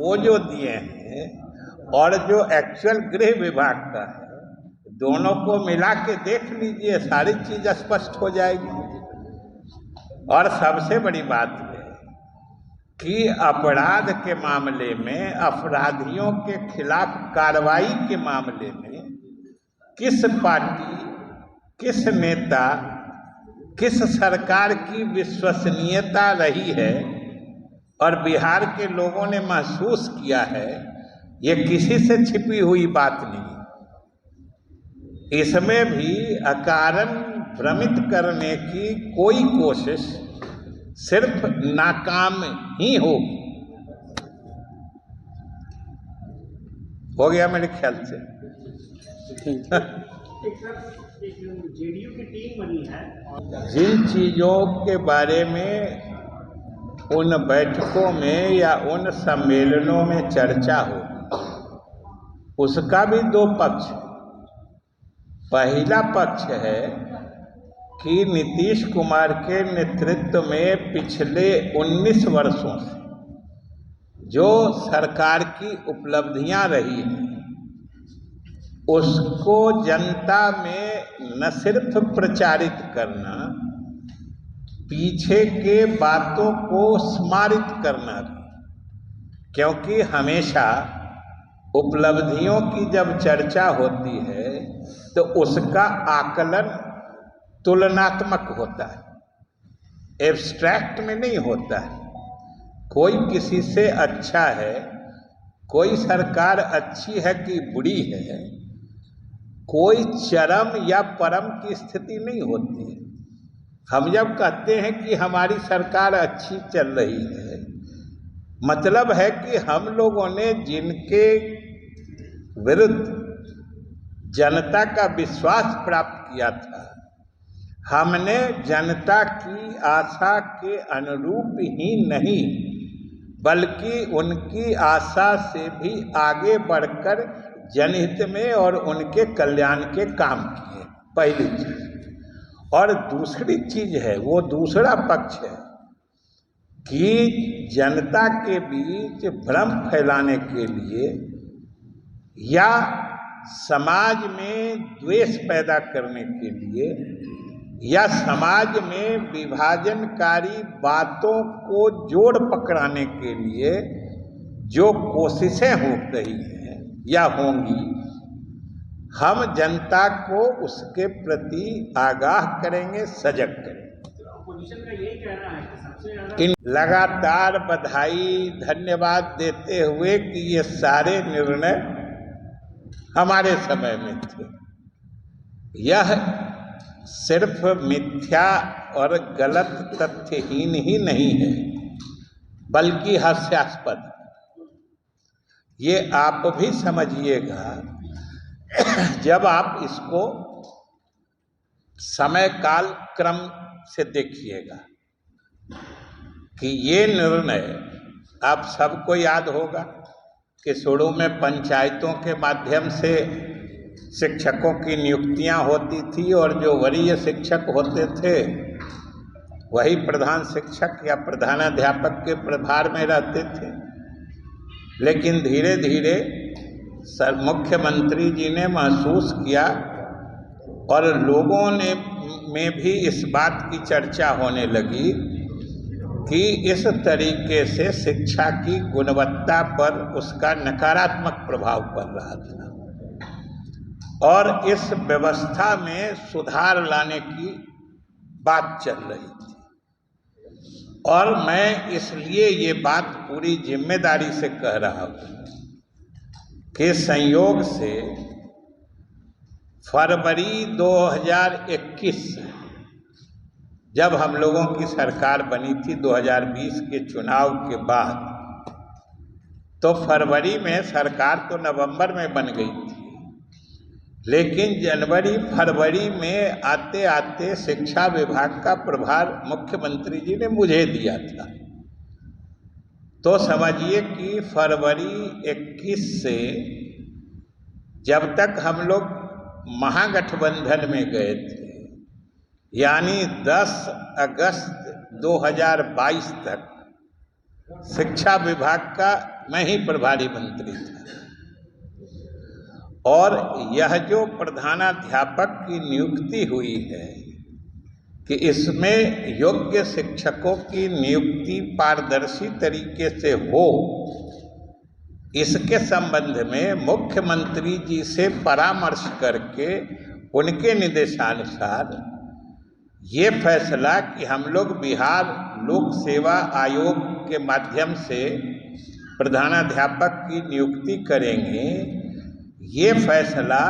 वो जो दिए हैं और जो एक्चुअल गृह विभाग का है, दोनों को मिला के देख लीजिए, सारी चीज स्पष्ट हो जाएगी। और सबसे बड़ी बात है कि अपराध के मामले में, अपराधियों के खिलाफ कार्रवाई के मामले में किस पार्टी, किस नेता, किस सरकार की विश्वसनीयता रही है और बिहार के लोगों ने महसूस किया है, ये किसी से छिपी हुई बात नहीं। इसमें भी अकारण भ्रमित करने की कोई कोशिश सिर्फ नाकाम ही होगी। हो गया मेरे ख्याल से। जेडीयू की टीम बनी है। जिन चीजों के बारे में उन बैठकों में या उन सम्मेलनों में चर्चा हो, उसका भी दो पक्ष है। पहला पक्ष है कि नीतीश कुमार के नेतृत्व में पिछले 19 वर्षों से जो सरकार की उपलब्धियां रही हैं, उसको जनता में न सिर्फ प्रचारित करना, पीछे के बातों को स्मारित करना। क्योंकि हमेशा उपलब्धियों की जब चर्चा होती है तो उसका आकलन तुलनात्मक होता है, एब्स्ट्रैक्ट में नहीं होता है। कोई किसी से अच्छा है, कोई सरकार अच्छी है कि बुरी है, कोई चरम या परम की स्थिति नहीं होती है। हम जब कहते हैं कि हमारी सरकार अच्छी चल रही है, मतलब है कि हम लोगों ने जिनके विरुद्ध जनता का विश्वास प्राप्त किया था, हमने जनता की आशा के अनुरूप ही नहीं बल्कि उनकी आशा से भी आगे बढ़कर जनहित में और उनके कल्याण के काम किए, पहली चीज। और दूसरी चीज है, वो दूसरा पक्ष है कि जनता के बीच भ्रम फैलाने के लिए या समाज में द्वेष पैदा करने के लिए या समाज में विभाजनकारी बातों को जोड़ पकड़ाने के लिए जो कोशिशें हो रही हैं या होंगी, हम जनता को उसके प्रति आगाह करेंगे, सजग करेंगे। अपोजिशन का यही कहना है कि सबसे ज्यादा इन लगातार बधाई धन्यवाद देते हुए कि ये सारे निर्णय हमारे समय में थे। यह सिर्फ मिथ्या और गलत तथ्यहीन ही नहीं है बल्कि हास्यास्पद। ये आप भी समझिएगा जब आप इसको समय काल क्रम से देखिएगा कि ये निर्णय, आप सबको याद होगा कि शुरू में पंचायतों के माध्यम से शिक्षकों की नियुक्तियां होती थी और जो वरीय शिक्षक होते थे वही प्रधान शिक्षक या प्रधानाध्यापक के प्रभार में रहते थे। लेकिन धीरे धीरे मुख्यमंत्री जी ने महसूस किया और लोगों ने में भी इस बात की चर्चा होने लगी कि इस तरीके से शिक्षा की गुणवत्ता पर उसका नकारात्मक प्रभाव पड़ रहा था और इस व्यवस्था में सुधार लाने की बात चल रही थी। और मैं इसलिए ये बात पूरी जिम्मेदारी से कह रहा हूँ कि संयोग से फरवरी 2021 जब हम लोगों की सरकार बनी थी 2020 के चुनाव के बाद, तो फरवरी में सरकार तो नवंबर में बन गई थी, लेकिन जनवरी फरवरी में आते आते शिक्षा विभाग का प्रभार मुख्यमंत्री जी ने मुझे दिया था। तो समझिए कि फरवरी 21 से जब तक हम लोग महागठबंधन में गए थे, यानी 10 अगस्त 2022 तक शिक्षा विभाग का मैं ही प्रभारी मंत्री था। और यह जो प्रधानाध्यापक की नियुक्ति हुई है कि इसमें योग्य शिक्षकों की नियुक्ति पारदर्शी तरीके से हो, इसके संबंध में मुख्यमंत्री जी से परामर्श करके उनके निर्देशानुसार ये फैसला कि हम लोग बिहार लोक सेवा आयोग के माध्यम से प्रधानाध्यापक की नियुक्ति करेंगे, ये फैसला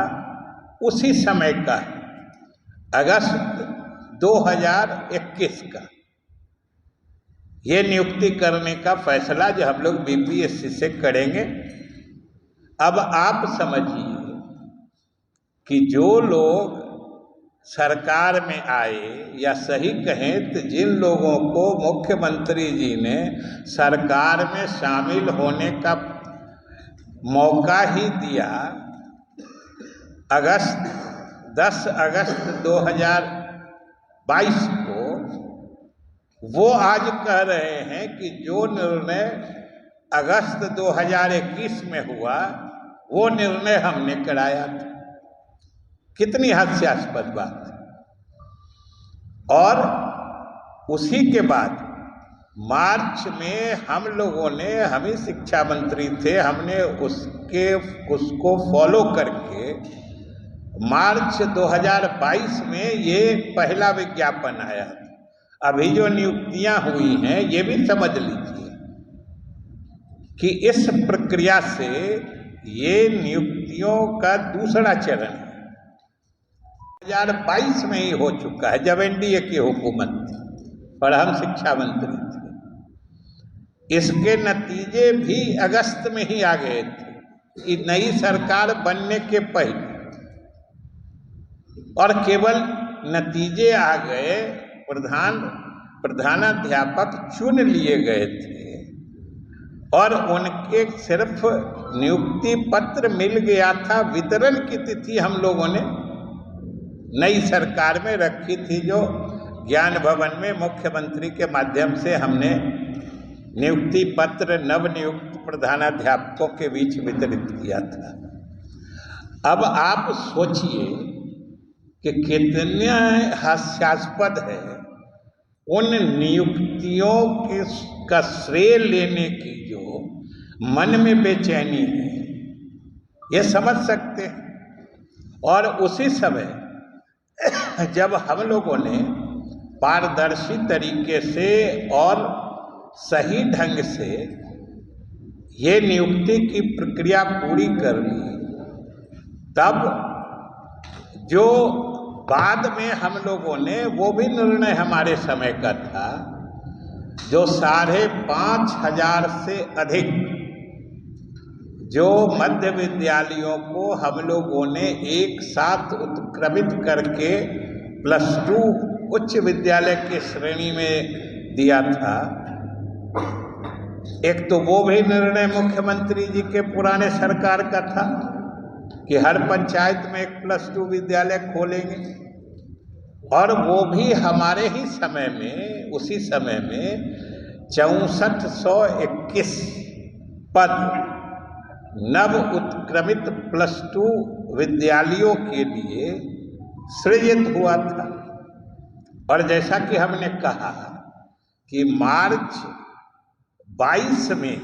उसी समय का अगस्त 2021 का ये नियुक्ति करने का फैसला जो हम लोग बीपीएससी से करेंगे। अब आप समझिए कि जो लोग सरकार में आए, या सही कहें तो जिन लोगों को मुख्यमंत्री जी ने सरकार में शामिल होने का मौका ही दिया, 10 अगस्त 2022 को, वो आज कह रहे हैं कि जो निर्णय अगस्त 2021 में हुआ वो निर्णय हमने कराया था। कितनी हास्यास्पद बात है। और उसी के बाद मार्च में हम लोगों ने, हम ही शिक्षा मंत्री थे, हमने उसको फॉलो करके मार्च 2022 में ये पहला विज्ञापन आया था। अभी जो नियुक्तियां हुई हैं ये भी समझ लीजिए कि इस प्रक्रिया से ये नियुक्तियों का दूसरा चरण है। 2022 में ही हो चुका है, जब एनडीए की हुकूमत थी और हम शिक्षा मंत्री थे। इसके नतीजे भी अगस्त में ही आ गए थे कि नई सरकार बनने के पहले, और केवल नतीजे आ गए, प्रधानाध्यापक चुन लिए गए थे और उनके सिर्फ नियुक्ति पत्र मिल गया था। वितरण की तिथि हम लोगों ने नई सरकार में रखी थी, जो ज्ञान भवन में मुख्यमंत्री के माध्यम से हमने नियुक्ति पत्र नवनियुक्त प्रधानाध्यापकों के बीच वितरित किया था। अब आप सोचिए कि कितना हास्यास्पद है उन नियुक्तियों का श्रेय लेने की जो मन में बेचैनी है, ये समझ सकते हैं। और उसी समय जब हम लोगों ने पारदर्शी तरीके से और सही ढंग से ये नियुक्ति की प्रक्रिया पूरी कर ली, तब जो बाद में हम लोगों ने, वो भी निर्णय हमारे समय का था, जो 5,500 से अधिक जो मध्य विद्यालयों को हम लोगों ने एक साथ उत्क्रमित करके +2 उच्च विद्यालय के श्रेणी में दिया था। एक तो वो भी निर्णय मुख्यमंत्री जी के पुराने सरकार का था कि हर पंचायत में एक +2 विद्यालय खोलेंगे, और वो भी हमारे ही समय में, उसी समय में 6421 पद नव उत्क्रमित +2 विद्यालयों के लिए सृजित हुआ था। और जैसा कि हमने कहा कि मार्च 22 में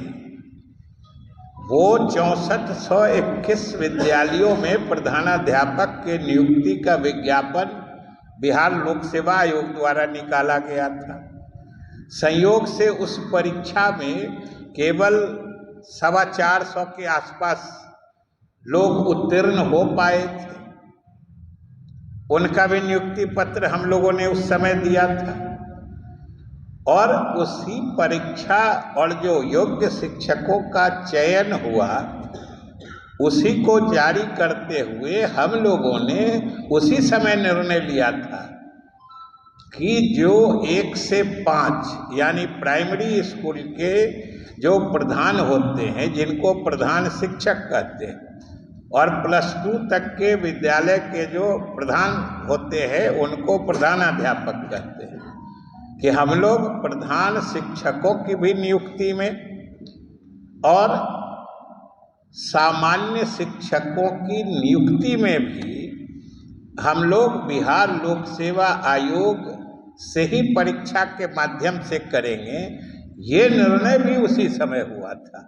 वो 6421 विद्यालयों में प्रधानाध्यापक के नियुक्ति का विज्ञापन बिहार लोक सेवा आयोग द्वारा निकाला गया था। संयोग से उस परीक्षा में केवल 425 के आसपास लोग उत्तीर्ण हो पाए थे। उनका भी नियुक्ति पत्र हम लोगों ने उस समय दिया था, और उसी परीक्षा और जो योग्य शिक्षकों का चयन हुआ उसी को जारी करते हुए हम लोगों ने उसी समय निर्णय लिया था कि जो 1 से 5 यानी प्राइमरी स्कूल के जो प्रधान होते हैं, जिनको प्रधान शिक्षक कहते हैं, और +2 तक के विद्यालय के जो प्रधान होते हैं उनको प्रधानाध्यापक कहते हैं, कि हम लोग प्रधान शिक्षकों की भी नियुक्ति में और सामान्य शिक्षकों की नियुक्ति में भी हम लोग बिहार लोक सेवा आयोग से ही परीक्षा के माध्यम से करेंगे, ये निर्णय भी उसी समय हुआ था।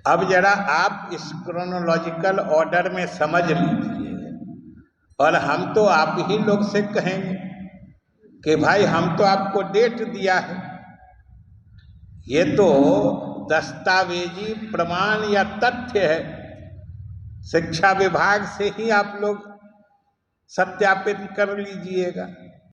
अब जरा आप इस क्रोनोलॉजिकल ऑर्डर में समझ लीजिए, और हम तो आप ही लोग से कहेंगे कि भाई हम तो आपको डेट दिया है, ये तो दस्तावेजी प्रमाण या तथ्य है, शिक्षा विभाग से ही आप लोग सत्यापित कर लीजिएगा।